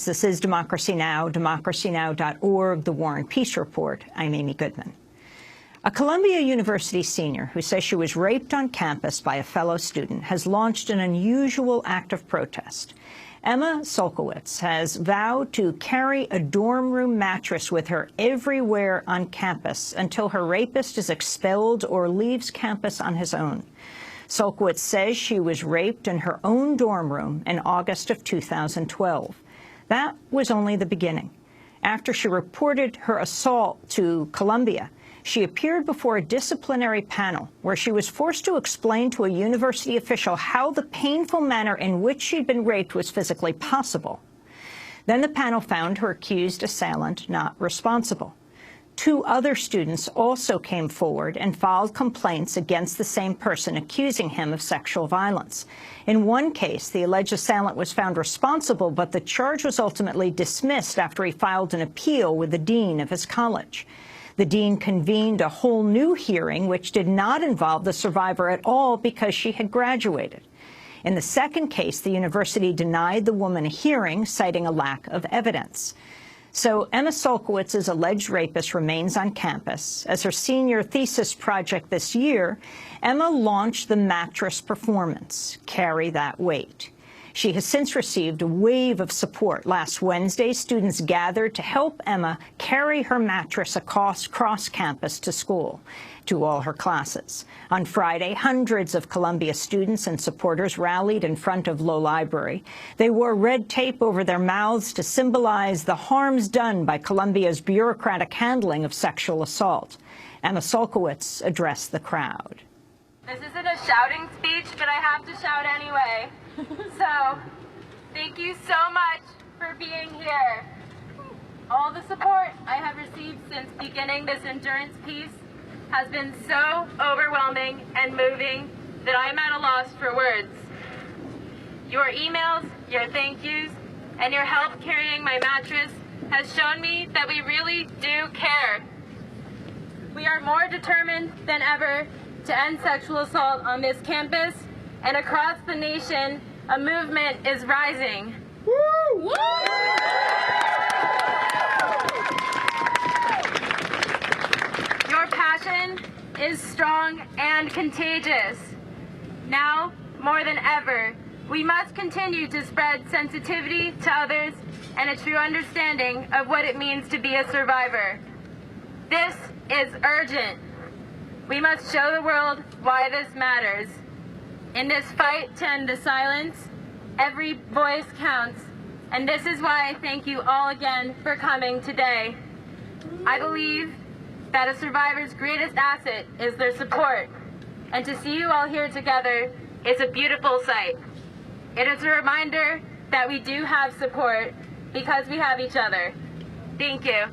This is Democracy Now!, democracynow.org, The War and Peace Report. I'm Amy Goodman. A Columbia University senior who says she was raped on campus by a fellow student has launched an unusual act of protest. Emma Solkowitz has vowed to carry a dorm room mattress with her everywhere on campus until her rapist is expelled or leaves campus on his own. Solkowitz says she was raped in her own dorm room in August of 2012. That was only the beginning. After she reported her assault to Columbia, she appeared before a disciplinary panel where she was forced to explain to a university official how the painful manner in which she'd been raped was physically possible. Then the panel found her accused assailant not responsible. 2 other students also came forward and filed complaints against the same person, accusing him of sexual violence. In one case, the alleged assailant was found responsible, but the charge was ultimately dismissed after he filed an appeal with the dean of his college. The dean convened a whole new hearing, which did not involve the survivor at all because she had graduated. In the second case, the university denied the woman a hearing, citing a lack of evidence. So Emma Solkowitz's alleged rapist remains on campus. As her senior thesis project this year, Emma launched the Mattress performance, Carry That Weight. She has since received a wave of support. Last Wednesday, students gathered to help Emma carry her mattress across campus to school, to all her classes. On Friday, hundreds of Columbia students and supporters rallied in front of Low Library. They wore red tape over their mouths to symbolize the harms done by Columbia's bureaucratic handling of sexual assault. Emma Solkowitz addressed the crowd. This isn't a shouting speech, but I have to shout anyway. So, thank you so much for being here. All the support I have received since beginning this endurance piece has been so overwhelming and moving that I am at a loss for words. Your emails, your thank yous, and your help carrying my mattress has shown me that we really do care. We are more determined than ever to end sexual assault on this campus, and across the nation, a movement is rising. Woo! Woo! Your passion is strong and contagious. Now, more than ever, we must continue to spread sensitivity to others and a true understanding of what it means to be a survivor. This is urgent. We must show the world why this matters. In this fight to end the silence, every voice counts, and this is why I thank you all again for coming today. I believe that a survivor's greatest asset is their support, and to see you all here together is a beautiful sight. It is a reminder that we do have support because we have each other. Thank you.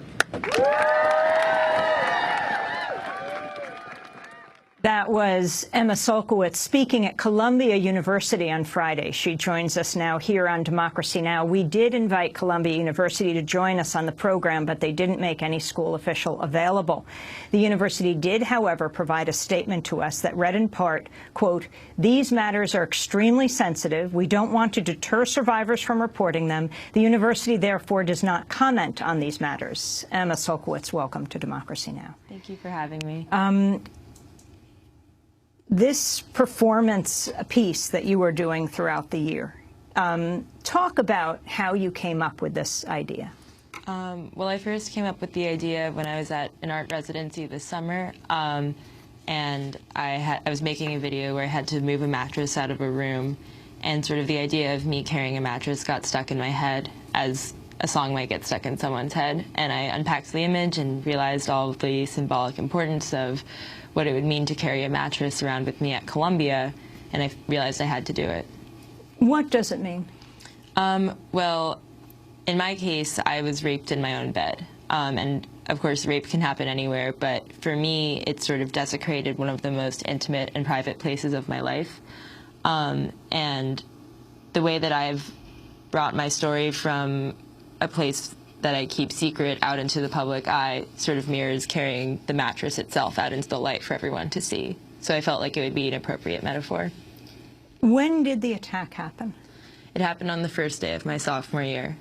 That was Emma Solkowitz speaking at Columbia University on Friday. She joins us now here on Democracy Now! We did invite Columbia University to join us on the program, but they didn't make any school official available. The university did, however, provide a statement to us that read in part, quote, "These matters are extremely sensitive. We don't want to deter survivors from reporting them. The university, therefore, does not comment on these matters." Emma Solkowitz, welcome to Democracy Now! Thank you for having me. This performance piece that you were doing throughout the year, talk about how you came up with this idea. Well, I first came up with the idea when I was at an art residency this summer, and I was making a video where I had to move a mattress out of a room, and sort of the idea of me carrying a mattress got stuck in my head as a song might get stuck in someone's head, and I unpacked the image and realized all of the symbolic importance of what it would mean to carry a mattress around with me at Columbia, and I realized I had to do it. What does it mean? Well, in my case, I was raped in my own bed. And of course, rape can happen anywhere, but for me, it sort of desecrated one of the most intimate and private places of my life. And the way that I've brought my story from a place that I keep secret out into the public eye sort of mirrors carrying the mattress itself out into the light for everyone to see. So I felt like it would be an appropriate metaphor. When did the attack happen? It happened on the first day of my sophomore year.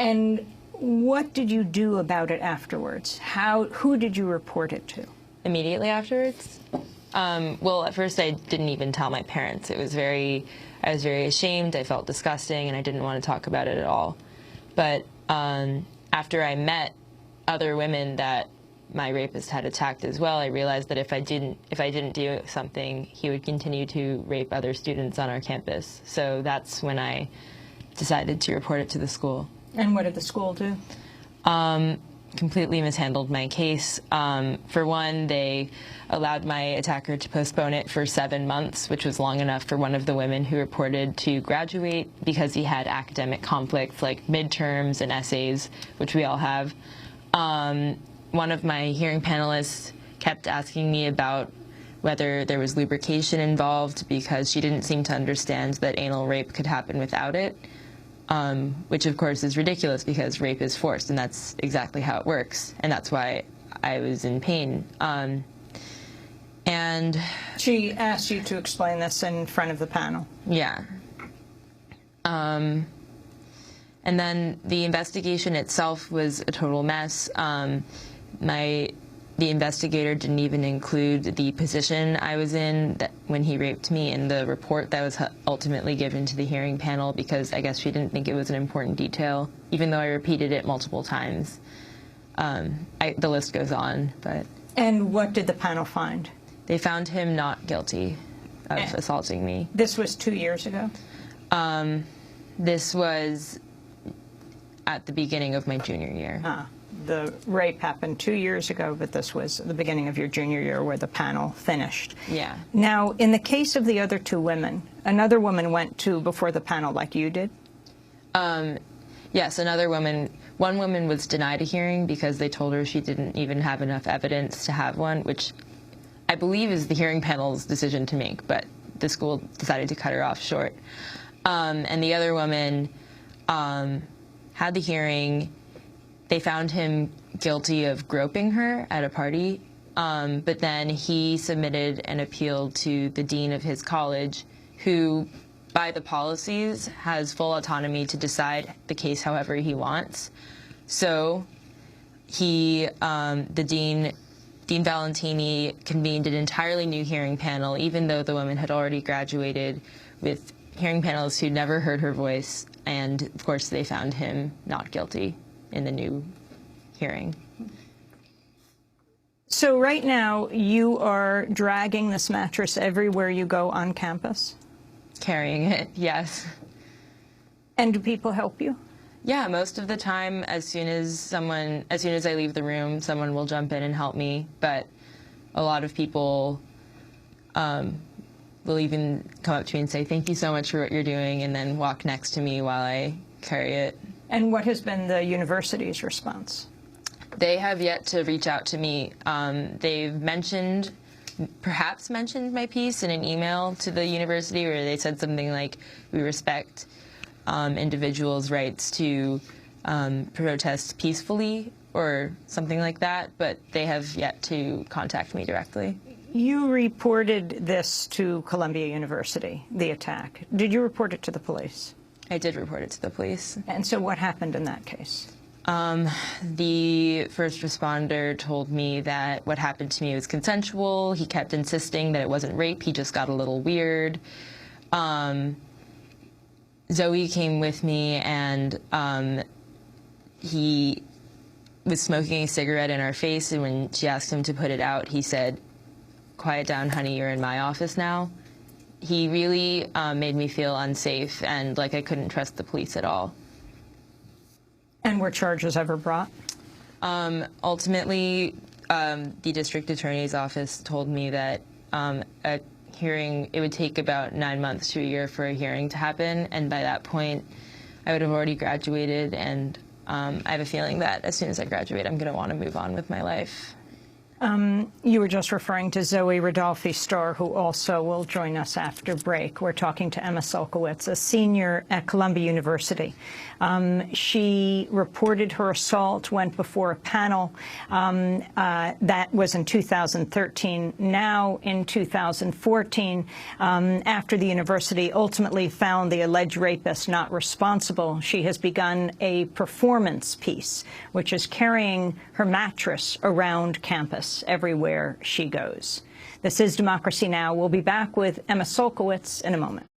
And what did you do about it afterwards? Who did you report it to? Immediately afterwards? Well, at first I didn't even tell my parents. I was very ashamed, I felt disgusting, and I didn't want to talk about it at all. But after I met other women that my rapist had attacked as well, I realized that if I didn't do something, he would continue to rape other students on our campus. So that's when I decided to report it to the school. And what did the school do? Completely mishandled my case. For one, they allowed my attacker to postpone it for 7 months, which was long enough for one of the women who reported to graduate because he had academic conflicts like midterms and essays, which we all have. One of my hearing panelists kept asking me about whether there was lubrication involved because she didn't seem to understand that anal rape could happen without it. Which of course is ridiculous because rape is forced, and that's exactly how it works, and that's why I was in pain. And she asked you to explain this in front of the panel. Yeah. And then the investigation itself was a total mess. The investigator didn't even include the position I was in when he raped me in the report that was ultimately given to the hearing panel because I guess she didn't think it was an important detail, even though I repeated it multiple times. The list goes on, but... And what did the panel find? They found him not guilty of assaulting me. This was 2 years ago? This was at the beginning of my junior year. The rape happened 2 years ago, but this was the beginning of your junior year where the panel finished. Yeah. Now, in the case of the other two women, another woman went before the panel like you did? Yes, one woman was denied a hearing because they told her she didn't even have enough evidence to have one, which I believe is the hearing panel's decision to make, but the school decided to cut her off short. And the other woman had the hearing. They found him guilty of groping her at a party, but then he submitted an appeal to the dean of his college, who, by the policies, has full autonomy to decide the case however he wants. So the Dean Valentini, convened an entirely new hearing panel, even though the woman had already graduated, with hearing panelists who'd never heard her voice, and of course they found him not guilty in the new hearing. So right now you are dragging this mattress everywhere you go on campus? Carrying it, yes. And do people help you? Yeah, most of the time, as soon as I leave the room, someone will jump in and help me, but a lot of people will even come up to me and say, "Thank you so much for what you're doing," and then walk next to me while I carry it. And what has been the university's response? They have yet to reach out to me. They've perhaps mentioned my piece in an email to the university where they said something like, "We respect individuals' rights to protest peacefully," or something like that, but they have yet to contact me directly. You reported this to Columbia University, the attack. Did you report it to the police? I did report it to the police. And so what happened in that case? The first responder told me that what happened to me was consensual. He kept insisting that it wasn't rape. He just got a little weird. Zoe came with me, and he was smoking a cigarette in our face, and when she asked him to put it out, he said, "Quiet down, honey, you're in my office now." He really made me feel unsafe and like I couldn't trust the police at all. And were charges ever brought? Ultimately, the district attorney's office told me that it would take about 9 months to a year for a hearing to happen, and by that point, I would have already graduated, and I have a feeling that as soon as I graduate, I'm going to want to move on with my life. You were just referring to Zoe Rodolphe-Starr, who also will join us after break. We're talking to Emma Sulkowicz, a senior at Columbia University. She reported her assault, went before a panel. That was in 2013. Now, in 2014, after the university ultimately found the alleged rapist not responsible, she has begun a performance piece, which is carrying her mattress around campus everywhere she goes. This is Democracy Now! We'll be back with Emma Sulkowicz in a moment.